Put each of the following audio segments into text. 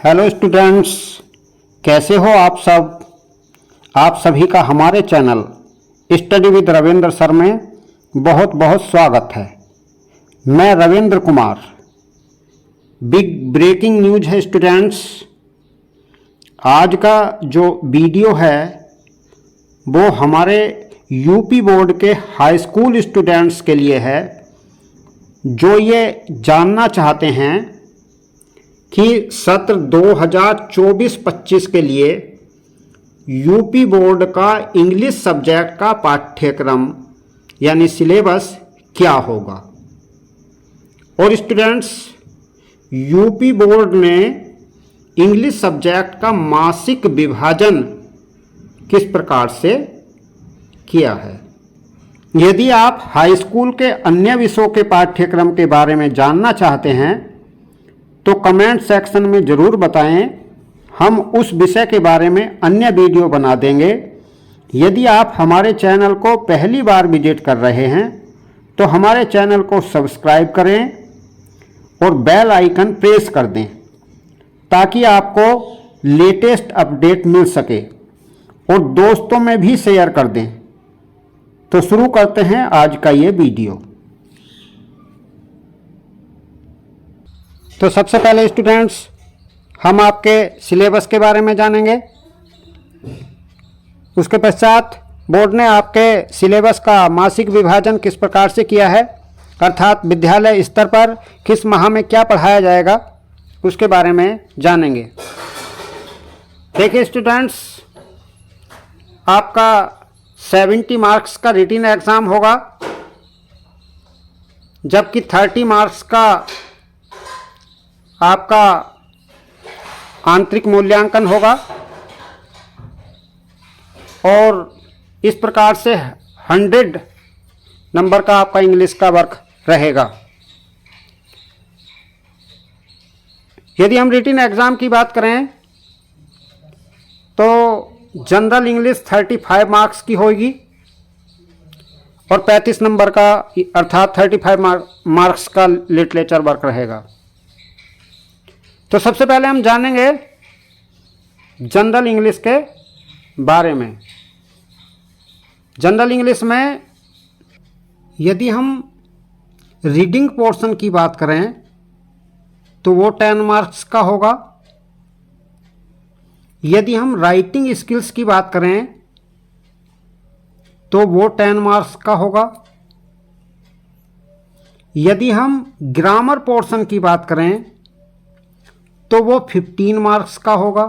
Hello students, कैसे हो आप सब। आप सभी का हमारे channel study with Ravindra sir में बहुत बहुत स्वागत है। मैं Ravindra Kumar. Big breaking news है स्टूडेंट्स। आज का जो वीडियो है वो हमारे यूपी बोर्ड के हाई स्कूल स्टूडेंट्स के लिए है, जो ये जानना चाहते हैं कि सत्र 2024-25 के लिए यूपी बोर्ड का इंग्लिश सब्जेक्ट का पाठ्यक्रम यानी सिलेबस क्या होगा। और स्टूडेंट्स, यूपी बोर्ड ने इंग्लिश सब्जेक्ट का मासिक विभाजन किस प्रकार से किया है। यदि आप हाई स्कूल के अन्य विषयों के पाठ्यक्रम के बारे में जानना चाहते हैं तो कमेंट सेक्शन में ज़रूर बताएं, हम उस विषय के बारे में अन्य वीडियो बना देंगे। यदि आप हमारे चैनल को पहली बार विजिट कर रहे हैं तो हमारे चैनल को सब्सक्राइब करें और बेल आइकन प्रेस कर दें ताकि आपको लेटेस्ट अपडेट मिल सके और दोस्तों में भी शेयर कर दें। तो शुरू करते हैं आज का ये वीडियो। तो सबसे पहले स्टूडेंट्स, हम आपके सिलेबस के बारे में जानेंगे। उसके पश्चात बोर्ड ने आपके सिलेबस का मासिक विभाजन किस प्रकार से किया है, अर्थात विद्यालय स्तर पर किस माह में क्या पढ़ाया जाएगा, उसके बारे में जानेंगे। देखिए स्टूडेंट्स, आपका 70 मार्क्स का रिटन एग्ज़ाम होगा, जबकि 30 मार्क्स का आपका आंतरिक मूल्यांकन होगा। और इस प्रकार से 100 नंबर का आपका इंग्लिश का वर्क रहेगा। यदि हम रिटन एग्ज़ाम की बात करें तो जनरल इंग्लिश 35 मार्क्स की होगी और 35 नंबर का अर्थात 35 मार्क्स का लिटरेचर वर्क रहेगा। तो सबसे पहले हम जानेंगे जनरल इंग्लिश के बारे में। जनरल इंग्लिश में यदि हम रीडिंग पोर्शन की बात करें तो वो 10 मार्क्स का होगा। यदि हम राइटिंग स्किल्स की बात करें तो वो 10 मार्क्स का होगा। यदि हम ग्रामर पोर्शन की बात करें तो वो 15 मार्क्स का होगा।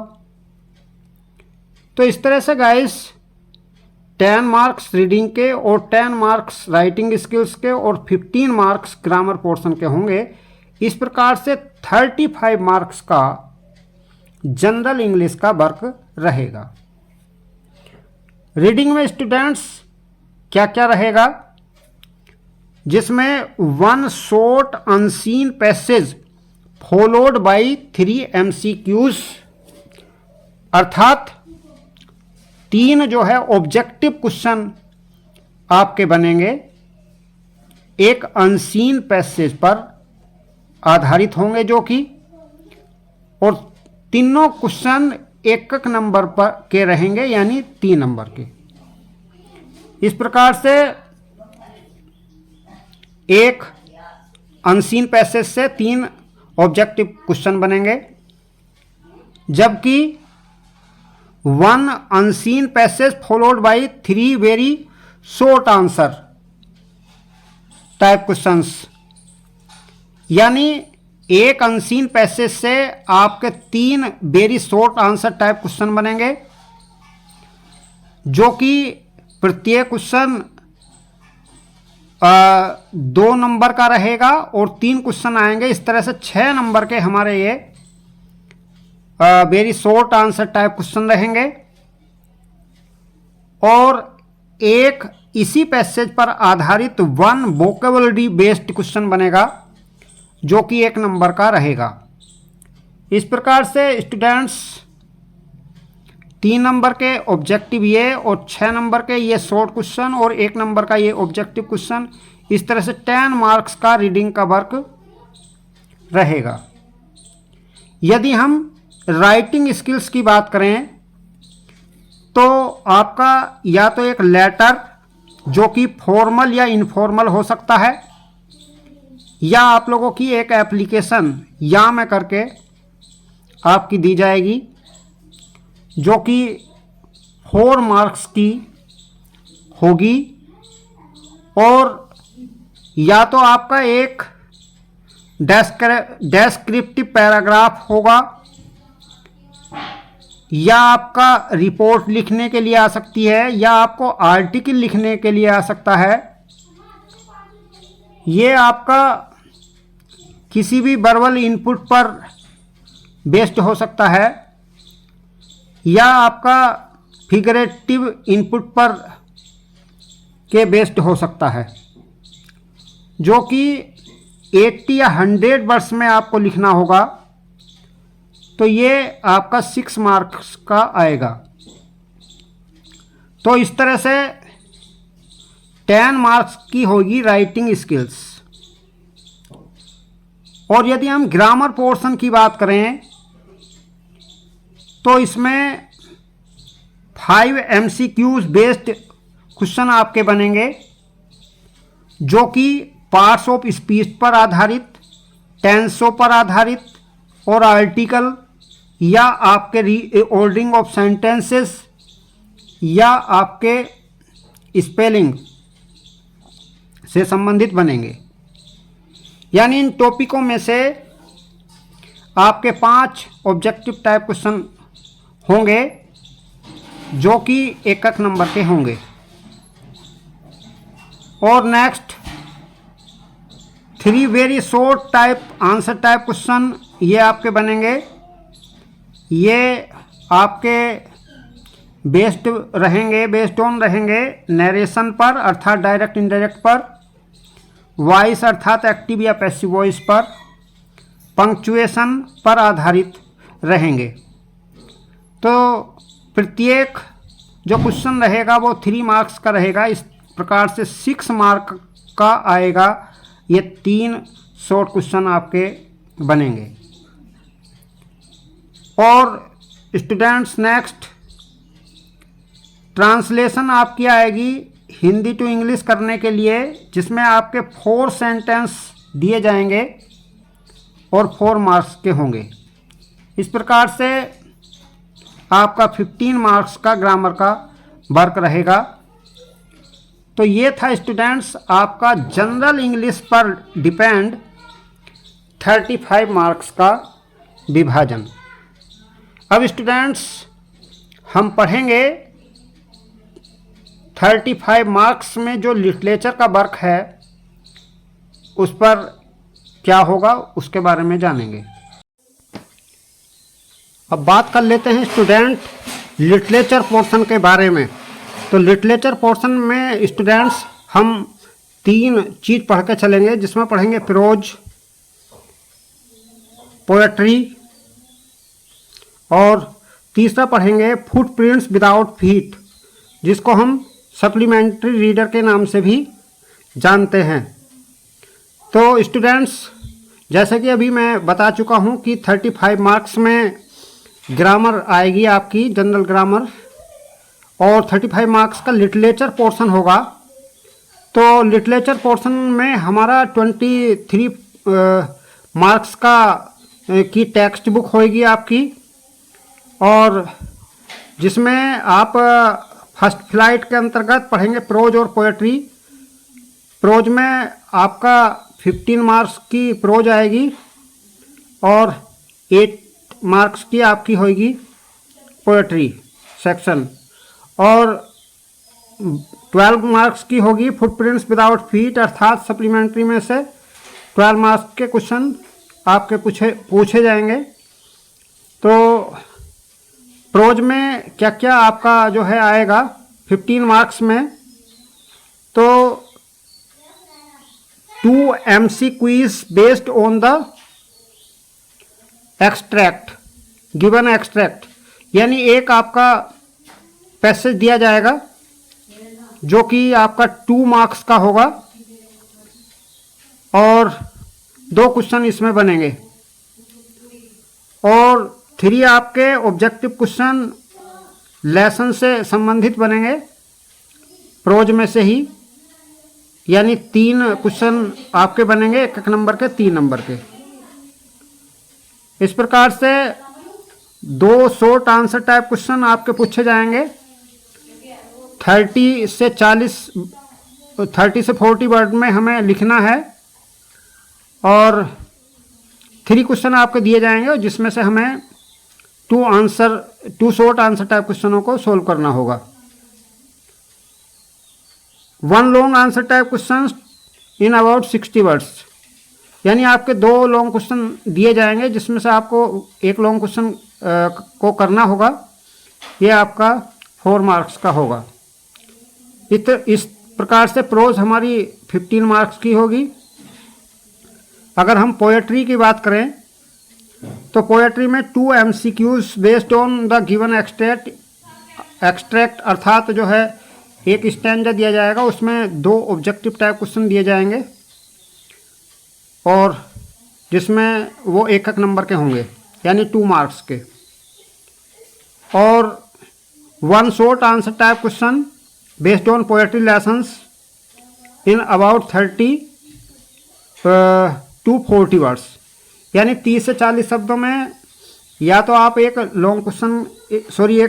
तो इस तरह से गाइस 10 मार्क्स रीडिंग के और 10 मार्क्स राइटिंग स्किल्स के और 15 मार्क्स ग्रामर पोर्शन के होंगे। इस प्रकार से 35 मार्क्स का जनरल इंग्लिश का वर्क रहेगा। रीडिंग में स्टूडेंट्स क्या क्या रहेगा, जिसमें 1 short unseen passage followed by 3 MCQs, अर्थात 3 जो है ऑब्जेक्टिव क्वेश्चन आपके बनेंगे, एक अनसीन पैसेज पर आधारित होंगे जो कि, और तीनों क्वेश्चन एक नंबर पर के रहेंगे यानी 3 नंबर के। इस प्रकार से एक अनसीन पैसेज से 3 ऑब्जेक्टिव क्वेश्चन बनेंगे, जबकि 1 unseen passage followed by 3 very short answer type questions, यानी एक अनसीन पैसेज से आपके 3 very short answer type question बनेंगे, जो कि प्रत्येक क्वेश्चन 2 नंबर का रहेगा और 3 क्वेश्चन आएंगे। इस तरह से 6 नंबर के हमारे ये very short answer type question रहेंगे। और एक इसी पैसेज पर आधारित 1 वोकेबुलरी बेस्ड क्वेश्चन बनेगा, जो कि 1 नंबर का रहेगा। इस प्रकार से स्टूडेंट्स 3 नंबर के ऑब्जेक्टिव ये और 6 नंबर के ये शॉर्ट क्वेश्चन और 1 नंबर का ये ऑब्जेक्टिव क्वेश्चन, इस तरह से 10 मार्क्स का रीडिंग का वर्क रहेगा। यदि हम राइटिंग स्किल्स की बात करें तो आपका या तो एक लेटर जो कि फॉर्मल या इनफॉर्मल हो सकता है, या आप लोगों की एक एप्लीकेशन या में करके आपकी दी जाएगी जो कि 4 मार्क्स की होगी, और या तो आपका एक डेस्क्रिप्टिव पैराग्राफ होगा, या आपका रिपोर्ट लिखने के लिए आ सकती है, या आपको आर्टिकल लिखने के लिए आ सकता है। ये आपका किसी भी वर्बल इनपुट पर बेस्ड हो सकता है, या आपका फिगरेटिव इनपुट पर के बेस्ड हो सकता है, जो कि 80 या 100 वर्ड्स में आपको लिखना होगा। तो ये आपका 6 मार्क्स का आएगा। तो इस तरह से 10 मार्क्स की होगी राइटिंग स्किल्स। और यदि हम ग्रामर पोर्शन की बात करें तो इसमें 5 MCQs बेस्ड क्वेश्चन आपके बनेंगे, जो कि पार्ट्स ऑफ स्पीच पर आधारित, टेंसों पर आधारित, और आर्टिकल या आपके रीऑर्डरिंग ऑफ सेंटेंसेस या आपके स्पेलिंग से संबंधित बनेंगे। यानी इन टॉपिकों में से आपके 5 ऑब्जेक्टिव टाइप क्वेश्चन होंगे जो कि 1 नंबर के होंगे। और next 3 very short type answer type question ये आपके बनेंगे। ये आपके बेस्ड ऑन रहेंगे नरेशन पर, अर्थात डायरेक्ट इनडायरेक्ट पर, वॉइस अर्थात एक्टिव या पैसिव वॉइस पर, पंक्चुएशन पर आधारित रहेंगे। तो प्रत्येक जो क्वेश्चन रहेगा वो 3 मार्क्स का रहेगा। इस प्रकार से 6 मार्क का आएगा। ये 3 शॉर्ट क्वेश्चन आपके बनेंगे। और स्टूडेंट्स नेक्स्ट ट्रांसलेशन आपकी आएगी हिंदी टू इंग्लिश करने के लिए, जिसमें आपके 4 सेंटेंस दिए जाएंगे और 4 मार्क्स के होंगे। इस प्रकार से आपका 15 मार्क्स का ग्रामर का वर्क रहेगा। तो ये था स्टूडेंट्स आपका जनरल इंग्लिश पर डिपेंड 35 मार्क्स का विभाजन। अब स्टूडेंट्स हम पढ़ेंगे 35 मार्क्स में जो लिटरेचर का वर्क है उस पर क्या होगा उसके बारे में जानेंगे। अब बात कर लेते हैं स्टूडेंट लिटरेचर पोर्शन के बारे में। तो लिटरेचर पोर्शन में स्टूडेंट्स हम 3 चीज़ पढ़ के चलेंगे, जिसमें पढ़ेंगे प्रोज, पोएट्री, और तीसरा पढ़ेंगे फुटप्रिंट्स विदाउट फीट, जिसको हम सप्लीमेंट्री रीडर के नाम से भी जानते हैं। तो स्टूडेंट्स जैसे कि अभी मैं बता चुका हूं कि 35 मार्क्स में ग्रामर आएगी आपकी जनरल ग्रामर, और 35 मार्क्स का लिटरेचर पोर्शन होगा। तो लिटरेचर पोर्शन में हमारा 23 मार्क्स का की टेक्स्ट बुक होएगी आपकी, और जिसमें आप फर्स्ट फ्लाइट के अंतर्गत पढ़ेंगे प्रोज और पोएट्री। प्रोज में आपका 15 मार्क्स की प्रोज आएगी और 8 मार्क्स की आपकी होगी पोएट्री सेक्शन, और 12 मार्क्स की होगी फुटप्रिंट्स विदाउट फीट, अर्थात सप्लीमेंट्री में से 12 मार्क्स के क्वेश्चन आपके पूछे जाएंगे। तो प्रोज में क्या क्या आपका जो है आएगा 15 मार्क्स में, तो 2 MCQs based on the extract, given extract, यानी एक आपका पैसेज दिया जाएगा जो कि आपका 2 मार्क्स का होगा, और 2 क्वेश्चन इसमें बनेंगे। और 3 आपके ऑब्जेक्टिव क्वेश्चन लेसन से संबंधित बनेंगे, प्रोज में से ही, यानी 3 क्वेश्चन आपके बनेंगे 1 नंबर के, 3 नंबर के। इस प्रकार से 2 शॉर्ट आंसर टाइप क्वेश्चन आपके पूछे जाएंगे। 30 से 40 वर्ड में हमें लिखना है और 3 क्वेश्चन आपके दिए जाएंगे जिसमें से हमें 2 शॉर्ट आंसर टाइप क्वेश्चनों को सोल्व करना होगा। 1 long answer type question in about 60 words, यानी आपके 2 लॉन्ग क्वेश्चन दिए जाएंगे जिसमें से आपको 1 लॉन्ग क्वेश्चन को करना होगा। ये आपका 4 मार्क्स का होगा। इस प्रकार से प्रोज हमारी 15 मार्क्स की होगी। अगर हम पोएट्री की बात करें तो पोएट्री में 2 MCQs based on the given extract, अर्थात जो है एक स्टैंजा दिया जाएगा, उसमें 2 ऑब्जेक्टिव टाइप क्वेश्चन दिए जाएंगे और जिसमें वो 1 नंबर के होंगे, यानी 2 मार्क्स के। और 1 short answer type question based on poetry lessons in about 30 to 40 words, यानी 30 से 40 शब्दों में या तो आप एक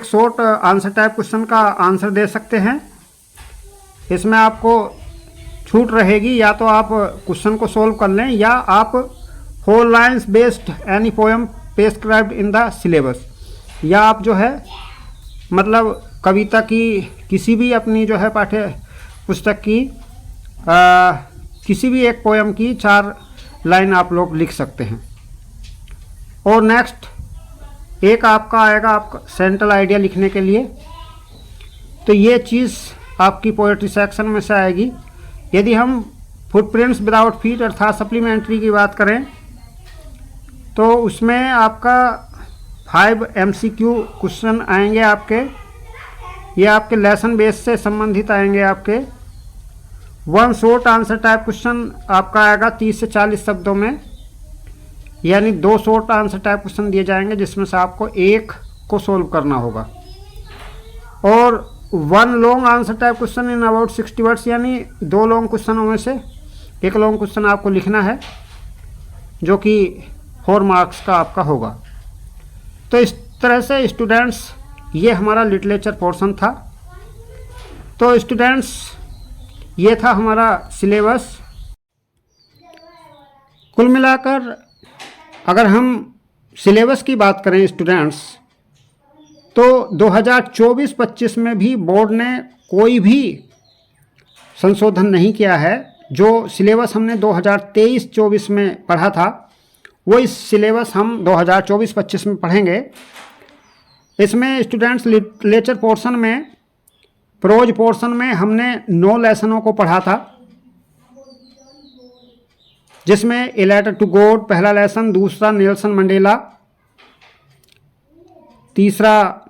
शॉर्ट आंसर टाइप क्वेश्चन का आंसर दे सकते हैं। इसमें आपको छूट रहेगी, या तो आप क्वेश्चन को सोल्व कर लें या आप whole lines based any poem prescribed in the syllabus, या आप जो है मतलब कविता की किसी भी अपनी जो है पाठ्य पुस्तक की किसी भी एक पोएम की 4 लाइन आप लोग लिख सकते हैं। और नेक्स्ट एक आपका आएगा आपका सेंट्रल आइडिया लिखने के लिए, तो ये चीज़ आपकी पोएट्री सेक्शन में से आएगी। यदि हम फुटप्रिंट्स विदाउट फीट अर्थात सप्लीमेंट्री की बात करें तो उसमें आपका 5 MCQ क्वेश्चन आएंगे आपके, ये आपके लेसन बेस से संबंधित आएंगे आपके। 1 शॉर्ट आंसर टाइप क्वेश्चन आपका आएगा 30 से 40 शब्दों में, यानी 2 शॉर्ट आंसर टाइप क्वेश्चन दिए जाएंगे जिसमें से आपको 1 को सोल्व करना होगा। और 1 long answer type question in about 60 words, यानी 2 लॉन्ग क्वेश्चनों में से 1 लॉन्ग क्वेश्चन आपको लिखना है जो कि 4 मार्क्स का आपका होगा। तो इस तरह से स्टूडेंट्स ये हमारा लिटरेचर पोर्शन था। तो स्टूडेंट्स ये था हमारा सिलेबस। कुल मिलाकर अगर हम सिलेबस की बात करें स्टूडेंट्स, तो 2024-25 में भी बोर्ड ने कोई भी संशोधन नहीं किया है। जो सिलेबस हमने 2023-24 में पढ़ा था वो इस सिलेबस हम 2024-25 में पढ़ेंगे। इसमें स्टूडेंट्स लिटरेचर पोर्शन में, प्रोज पोर्शन में हमने 9 लेसनों को पढ़ा था, जिसमें ए लेटर टू गॉड पहला लेसन, दूसरा नेल्सन मंडेला, तीसरा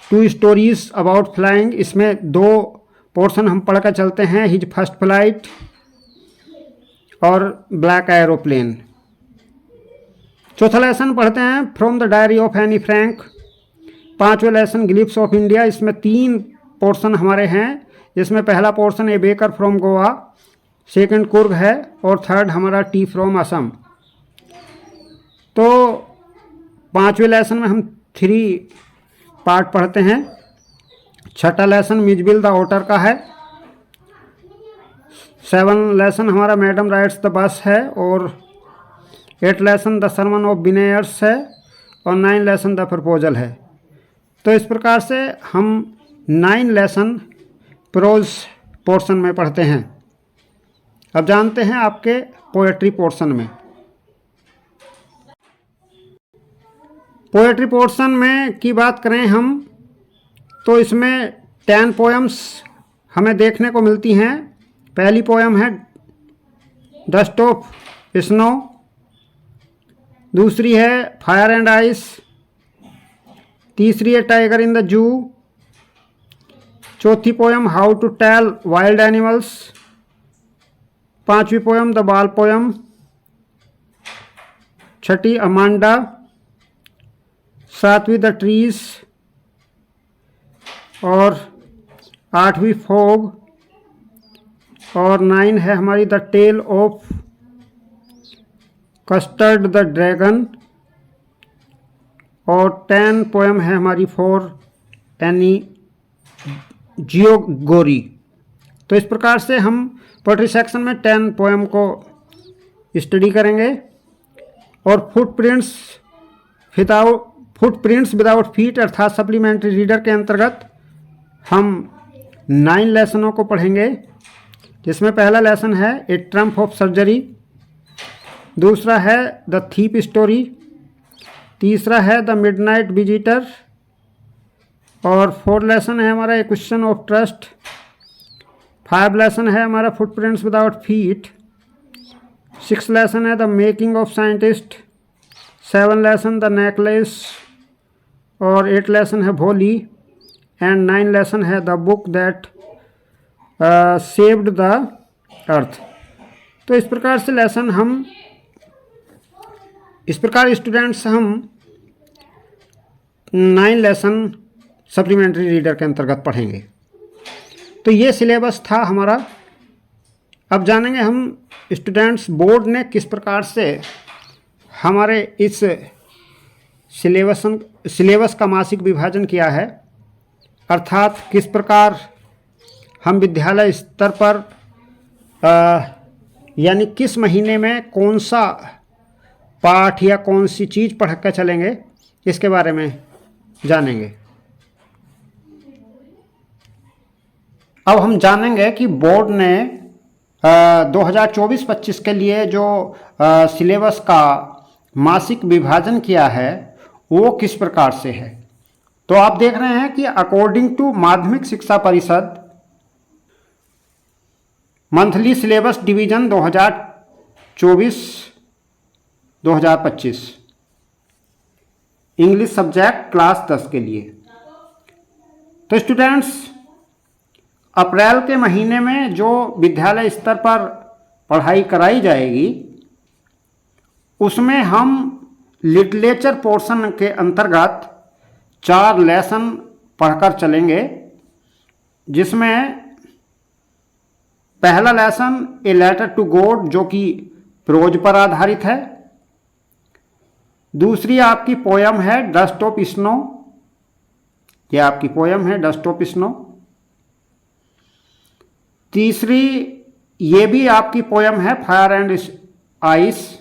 2 स्टोरीज अबाउट फ्लाइंग, इसमें 2 पोर्शन हम पढ़ कर चलते हैं, हिज फर्स्ट फ्लाइट और ब्लैक एरोप्लेन। चौथा लेसन पढ़ते हैं from the diary of Anne Frank. 5वें लेसन ग्लिप्स ऑफ इंडिया, इसमें 3 पोर्शन हमारे हैं, जिसमें पहला portion a baker from Goa, second Coorg है और थर्ड हमारा टी फ्रॉम असम। तो 5वें लेसन में हम 3 पार्ट पढ़ते हैं। छठा लेसन मिजबिल द ओटर का है। 7 लेसन हमारा मैडम राइट्स द बस है और 8 लेसन द सरमन ऑफ बिनेयर्स है और 9 लेसन द प्रपोजल है। तो इस प्रकार से हम 9 लेसन प्रोज पोर्शन में पढ़ते हैं। अब जानते हैं आपके पोएट्री पोर्शन में। पोएट्री पोर्शन में की बात करें हम तो इसमें 10 पोएम्स हमें देखने को मिलती हैं। पहली पोएम है डस्ट ऑफ स्नो, दूसरी है फायर एंड आइस, तीसरी है टाइगर इन द जू, चौथी poem how to tell wild animals, 5वीं पोएम द बाल पोएम, छठी अमांडा, 7वीं द ट्रीज और 8वीं फॉग और 9 है हमारी the tale of Custard the dragon और 10 पोएम है हमारी फॉर एनी जियोगोरी। तो इस प्रकार से हम पोएट्री सेक्शन में 10 पोएम को स्टडी करेंगे और फुटप्रिंट्स विदाउट फीट अर्थात सप्लीमेंट्री रीडर के अंतर्गत हम 9 लेसनों को पढ़ेंगे, जिसमें पहला लेसन है ए ट्रम्प ऑफ सर्जरी, दूसरा है द थीप स्टोरी, तीसरा है द मिडनाइट विजिटर और 4 लेसन है हमारा ए क्वेश्चन ऑफ ट्रस्ट, 5 लेसन है हमारा फुटप्रिंट्स विदाउट फीट, 6 लेसन है the making of scientist, 7 lesson the necklace और 8 लेसन है भोली एंड 9 लेसन है the book that saved the earth. तो इस प्रकार से लेसन हम स्टूडेंट्स हम 9 लेसन सप्लीमेंट्री रीडर के अंतर्गत पढ़ेंगे। तो ये सिलेबस था हमारा। अब जानेंगे हम स्टूडेंट्स बोर्ड ने किस प्रकार से हमारे इस सिलेबस का मासिक विभाजन किया है, अर्थात किस प्रकार हम विद्यालय स्तर पर यानी किस महीने में कौन सा पाठ या कौन सी चीज़ पढ़ कर चलेंगे, इसके बारे में जानेंगे। अब हम जानेंगे कि बोर्ड ने 2024-25 के लिए जो सिलेबस का मासिक विभाजन किया है वो किस प्रकार से है। तो आप देख रहे हैं कि अकॉर्डिंग टू माध्यमिक शिक्षा परिषद monthly syllabus division 2024-2025 English subject class 10 के लिए। तो स्टूडेंट्स अप्रैल के महीने में जो विद्यालय स्तर पर पढ़ाई कराई जाएगी उसमें हम लिटरेचर पोर्शन के अंतर्गत 4 लेसन पढ़कर चलेंगे, जिसमें पहला lesson a letter to God जो कि प्रोज पर आधारित है, दूसरी आपकी पोयम है डस्ट ऑफ स्नो, ये आपकी पोयम है डस्ट ऑफ स्नो, तीसरी ये भी आपकी पोयम है फायर एंड आइस,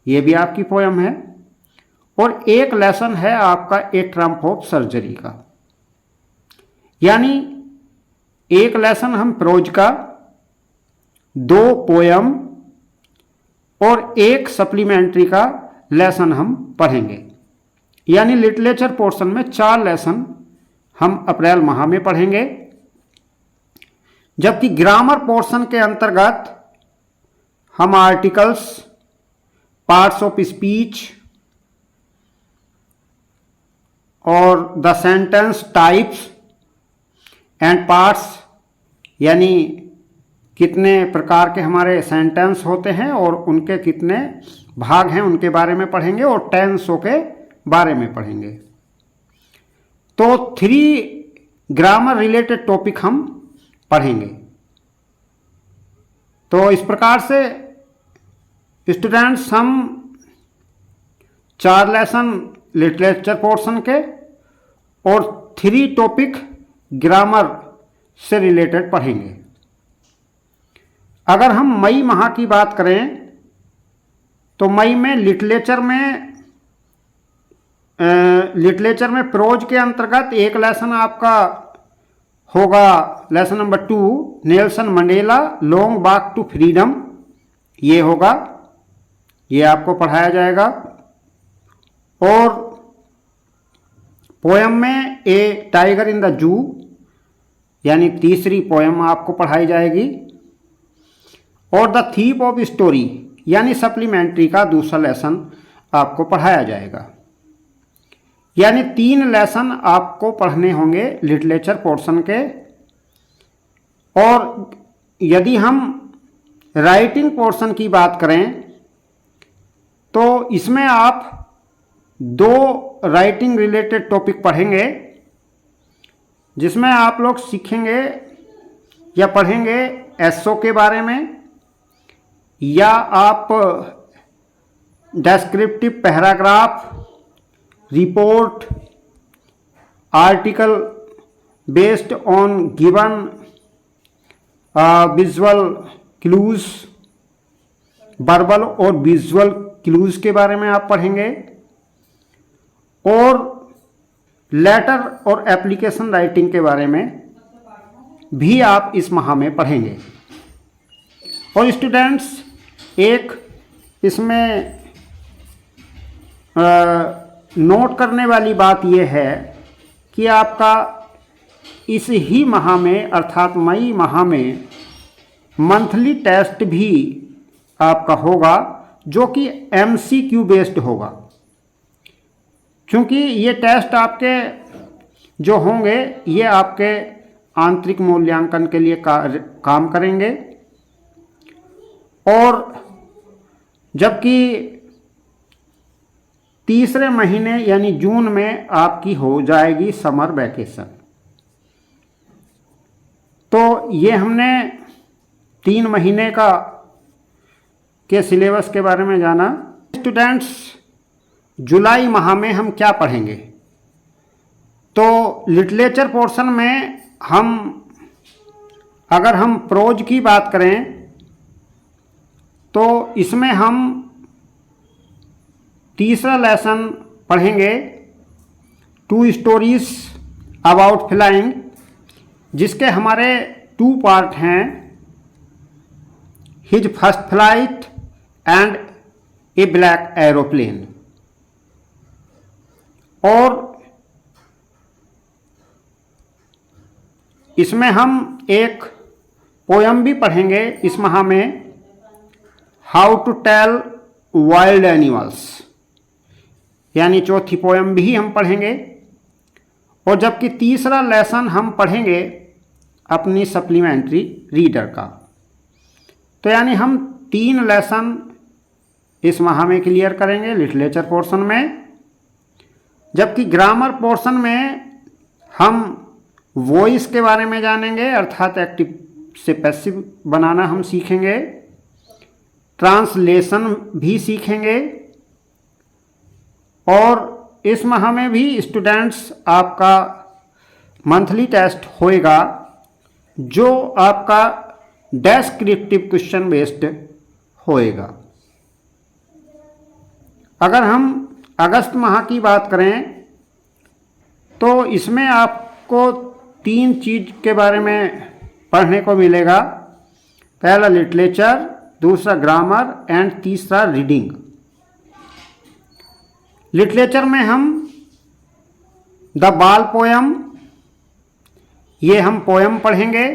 ये भी आपकी पोयम है, और एक लेसन है आपका ए ट्रम्प ऑफ सर्जरी का। यानी एक लेसन हम प्रोज का, 2 पोयम और एक सप्लीमेंट्री का लेसन हम पढ़ेंगे। यानी लिटरेचर पोर्शन में 4 लेसन हम अप्रैल माह में पढ़ेंगे, जबकि ग्रामर पोर्शन के अंतर्गत हम आर्टिकल्स, पार्ट्स ऑफ स्पीच और the sentence types and parts, यानी कितने प्रकार के हमारे सेंटेंस होते हैं और उनके कितने भाग हैं उनके बारे में पढ़ेंगे, और टेंसों के बारे में पढ़ेंगे। तो 3 ग्रामर रिलेटेड टॉपिक हम पढ़ेंगे। तो इस प्रकार से स्टूडेंट्स हम 4 लेसन लिटरेचर पोर्शन के और 3 टॉपिक ग्रामर से रिलेटेड पढ़ेंगे। अगर हम मई माह की बात करें तो मई में लिटरेचर में प्रोज के अंतर्गत एक लेसन आपका होगा lesson number 2 Nelson Mandela long walk to freedom, ये होगा, ये आपको पढ़ाया जाएगा। और पोयम में ए टाइगर इन द जू, यानी तीसरी पोयम आपको पढ़ाई जाएगी। और द थीप ऑफ स्टोरी यानी सप्लीमेंट्री का दूसरा लेसन आपको पढ़ाया जाएगा। यानी 3 लेसन आपको पढ़ने होंगे लिटरेचर पोर्शन के। और यदि हम राइटिंग पोर्शन की बात करें तो इसमें आप 2 राइटिंग रिलेटेड टॉपिक पढ़ेंगे, जिसमें आप लोग सीखेंगे या पढ़ेंगे एसओ के बारे में, या आप descriptive paragraph, report, article based on given visual clues, verbal और विजुअल क्लूज के बारे में आप पढ़ेंगे, और लेटर और एप्लीकेशन राइटिंग के बारे में भी आप इस माह में पढ़ेंगे। और स्टूडेंट्स, एक इसमें नोट करने वाली बात यह है कि आपका इस ही माह में अर्थात मई माह में मंथली टेस्ट भी आपका होगा, जो कि एमसीक्यू बेस्ड होगा। क्योंकि ये टेस्ट आपके जो होंगे ये आपके आंतरिक मूल्यांकन के लिए काम करेंगे। और जबकि तीसरे महीने यानी जून में आपकी हो जाएगी समर वैकेशन। तो ये हमने 3 महीने के सिलेबस के बारे में जाना। स्टूडेंट्स, जुलाई माह में हम क्या पढ़ेंगे? तो लिटरेचर पोर्शन में अगर हम प्रोज की बात करें तो इसमें हम तीसरा लेसन पढ़ेंगे 2 स्टोरीज अबाउट फ्लाइंग, जिसके हमारे 2 पार्ट हैं, his first flight and A black aeroplane. और इसमें हम एक पोयम भी पढ़ेंगे इस माह में, how to tell wild animals, यानी चौथी पोयम भी हम पढ़ेंगे। और जबकि तीसरा लेसन हम पढ़ेंगे अपनी सप्लीमेंट्री रीडर का। तो यानी हम 3 लेसन इस माह में क्लियर करेंगे लिटरेचर पोर्शन में। जबकि ग्रामर पोर्शन में हम वॉइस के बारे में जानेंगे, अर्थात एक्टिव से पैसिव बनाना हम सीखेंगे, ट्रांसलेशन भी सीखेंगे। और इस माह में भी स्टूडेंट्स आपका मंथली टेस्ट होएगा, जो आपका डेस्क्रिप्टिव क्वेश्चन बेस्ड होएगा। अगर हम अगस्त माह की बात करें तो इसमें आपको 3 चीज़ के बारे में पढ़ने को मिलेगा। पहला लिटरेचर, दूसरा ग्रामर एंड तीसरा रीडिंग। लिटरेचर में हम द बाल पोयम, ये हम पोयम पढ़ेंगे,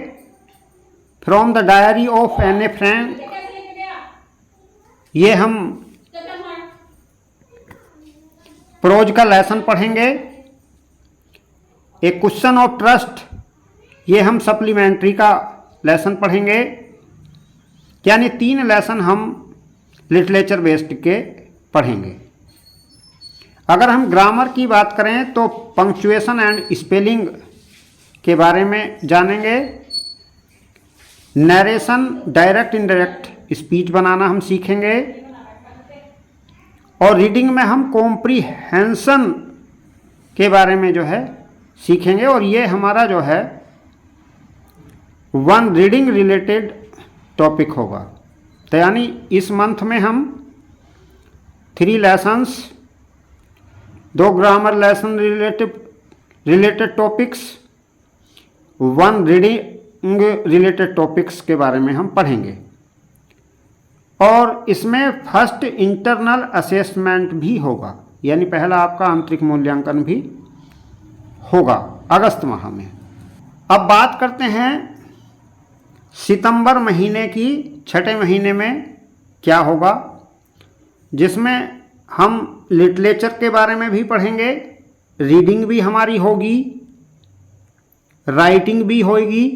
from the diary of Anne Frank, ये हम प्रोज का लेसन पढ़ेंगे। एक क्वेश्चन ऑफ ट्रस्ट, ये हम सप्लीमेंट्री का लेसन पढ़ेंगे। यानी 3 लेसन हम लिटरेचर बेस्ड के पढ़ेंगे। अगर हम ग्रामर की बात करें तो पंक्चुएशन एंड स्पेलिंग के बारे में जानेंगे। नरेशन, डायरेक्ट इनडायरेक्ट स्पीच बनाना हम सीखेंगे। और रीडिंग में हम कॉम्प्रीहेंशन के बारे में जो है सीखेंगे। और ये हमारा जो है 1 रीडिंग रिलेटेड टॉपिक होगा। तो यानी इस मंथ में हम 3 lessons, 2 grammar lesson related topics, 1 reading related topics के बारे में हम पढ़ेंगे। और इसमें फर्स्ट इंटरनल असेसमेंट भी होगा, यानी पहला आपका आंतरिक मूल्यांकन भी होगा अगस्त माह में। अब बात करते हैं सितंबर महीने की, 6ठे महीने में क्या होगा, जिसमें हम लिटरेचर के बारे में भी पढ़ेंगे, रीडिंग भी हमारी होगी, राइटिंग भी होगी।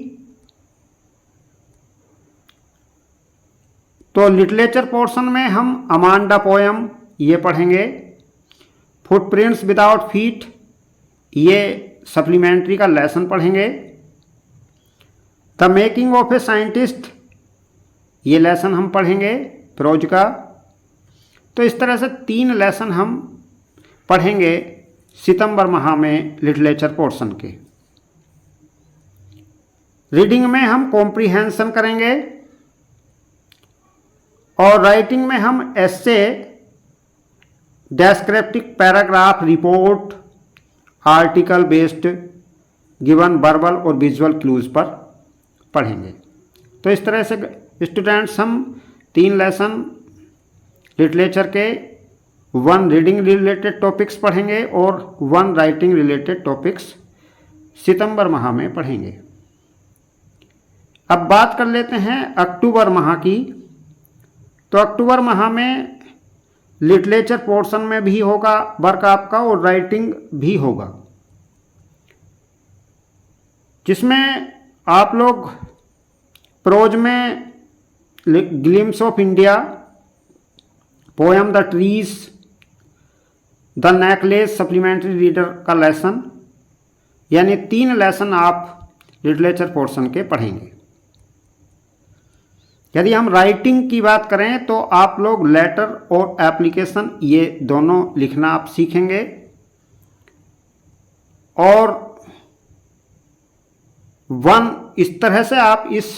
तो लिटरेचर पोर्शन में हम अमांडा पोयम ये पढ़ेंगे, फुटप्रिंट्स विदाउट फीट, ये सप्लीमेंट्री का लेसन पढ़ेंगे। The making of a scientist, ये लेसन हम पढ़ेंगे प्रोज का। तो इस तरह से 3 लेसन हम पढ़ेंगे सितंबर माह में लिटरेचर पोर्शन के। रीडिंग में हम कॉम्प्रिहेंशन करेंगे और राइटिंग में हम essay, descriptive paragraph, report, article based given verbal और विजुअल क्लूज पर पढ़ेंगे। तो इस तरह से स्टूडेंट्स हम 3 लेसन लिटरेचर के 1 रीडिंग रिलेटेड टॉपिक्स पढ़ेंगे और 1 राइटिंग रिलेटेड टॉपिक्स सितंबर माह में पढ़ेंगे। अब बात कर लेते हैं अक्टूबर माह की। तो अक्टूबर माह में लिटरेचर पोर्शन में भी होगा वर्क आपका और राइटिंग भी होगा, जिसमें आप लोग प्रोज में glimpse of India, poem the trees, the necklace supplementary reader का लेसन, यानी 3 लेसन आप लिटरेचर पोर्शन के पढ़ेंगे। यदि हम राइटिंग की बात करें तो आप लोग लेटर और एप्लीकेशन ये दोनों लिखना आप सीखेंगे और 1 इस तरह से आप इस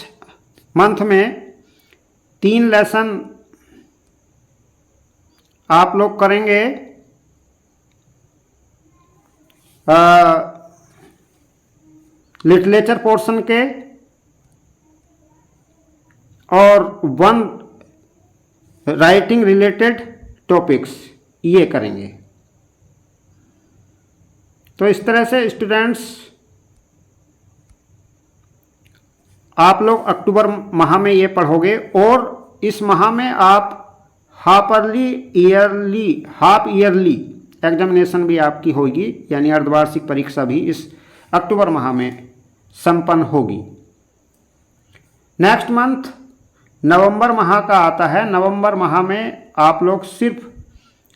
मंथ में 3 लेसन आप लोग करेंगे लिटरेचर पोर्शन के और 1 राइटिंग रिलेटेड टॉपिक्स ये करेंगे। तो इस तरह से स्टूडेंट्स आप लोग अक्टूबर माह में ये पढ़ोगे और इस माह में आप हाफ ईयरली एग्जामिनेशन भी आपकी होगी, यानी अर्धवार्षिक परीक्षा भी इस अक्टूबर माह में संपन्न होगी। नेक्स्ट मंथ नवंबर माह का आता है। नवंबर माह में आप लोग सिर्फ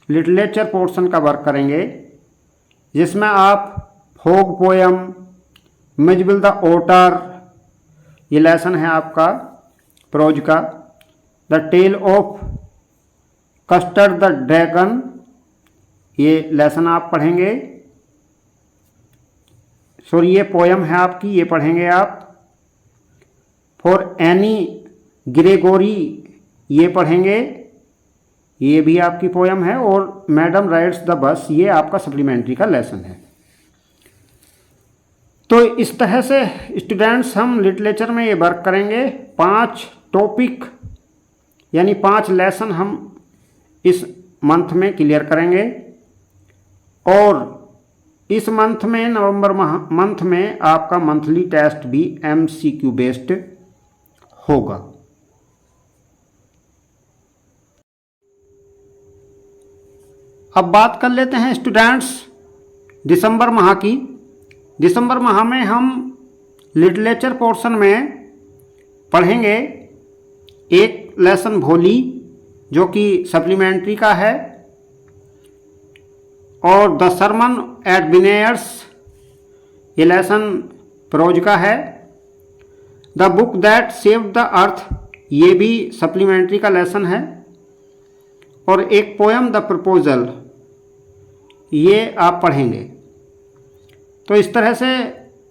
लिटरेचर पोर्शन का वर्क करेंगे, जिसमें आप folk poem, Mijbil the otter, ये लेसन है आपका प्रोज का। The tale of Custard the dragon, ये लेसन आप पढ़ेंगे। सॉरी, ये पोएम है आपकी, ये पढ़ेंगे आप। फॉर एनी ग्रेगोरी, ये पढ़ेंगे, ये भी आपकी पोएम है। और मैडम राइड्स द बस, ये आपका सप्लीमेंट्री का लेसन है। तो इस तरह से स्टूडेंट्स हम लिटरेचर में ये वर्क करेंगे। 5 टॉपिक यानी 5 लेसन हम इस मंथ में क्लियर करेंगे और इस मंथ में नवंबर मंथ में आपका मंथली टेस्ट भी MCQ बेस्ड होगा। अब बात कर लेते हैं स्टूडेंट्स दिसंबर माह की। दिसंबर माह में हम लिटरेचर पोर्शन में पढ़ेंगे एक लेसन भोली, जो कि सप्लीमेंट्री का है, और द सरमन एट विनेयर्स, ये लेसन प्रोज का है। The book that saved the earth, ये भी सप्लीमेंट्री का लेसन है। और एक पोएम द प्रपोजल, ये आप पढ़ेंगे। तो इस तरह से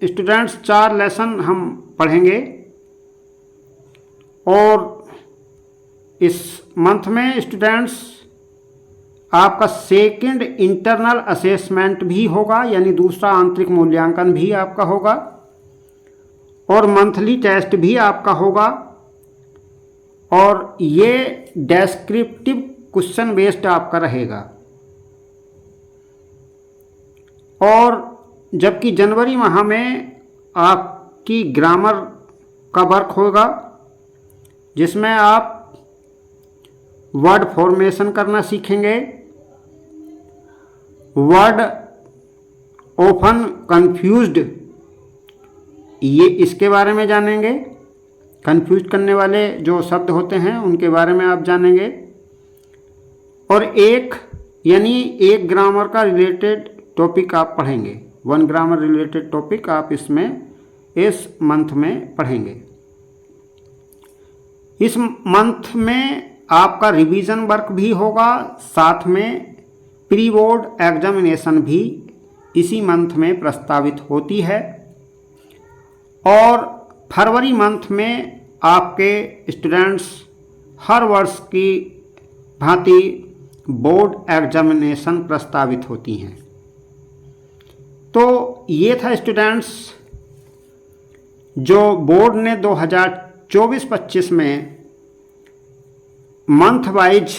स्टूडेंट्स 4 लेसन हम पढ़ेंगे और इस मंथ में स्टूडेंट्स आपका सेकंड इंटरनल असेसमेंट भी होगा, यानी दूसरा आंतरिक मूल्यांकन भी आपका होगा और मंथली टेस्ट भी आपका होगा। और ये डेस्क्रिप्टिव क्वेश्चन बेस्ड आपका रहेगा। और जबकि जनवरी माह में आपकी ग्रामर का वर्क होगा, जिसमें आप वर्ड फॉर्मेशन करना सीखेंगे, वर्ड ऑफन कंफ्यूज्ड, ये इसके बारे में जानेंगे। कंफ्यूज करने वाले जो शब्द होते हैं उनके बारे में आप जानेंगे। और एक यानी एक ग्रामर का रिलेटेड टॉपिक आप पढ़ेंगे, 1 ग्रामर रिलेटेड टॉपिक आप इसमें इस मंथ में पढ़ेंगे। इस मंथ में आपका रिवीजन वर्क भी होगा, साथ में प्री बोर्ड एग्जामिनेशन भी इसी मंथ में प्रस्तावित होती है। और फरवरी मंथ में आपके स्टूडेंट्स हर वर्ष की भांति बोर्ड एग्जामिनेशन प्रस्तावित होती हैं। तो ये था स्टूडेंट्स जो बोर्ड ने 2024-25 में मंथ वाइज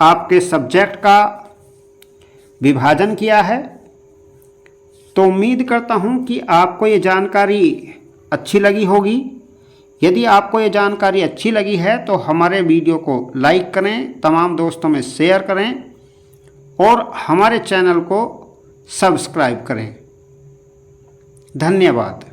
आपके सब्जेक्ट का विभाजन किया है। तो उम्मीद करता हूँ कि आपको ये जानकारी अच्छी लगी होगी। यदि आपको ये जानकारी अच्छी लगी है तो हमारे वीडियो को लाइक करें, तमाम दोस्तों में शेयर करें और हमारे चैनल को सब्सक्राइब करें। धन्यवाद।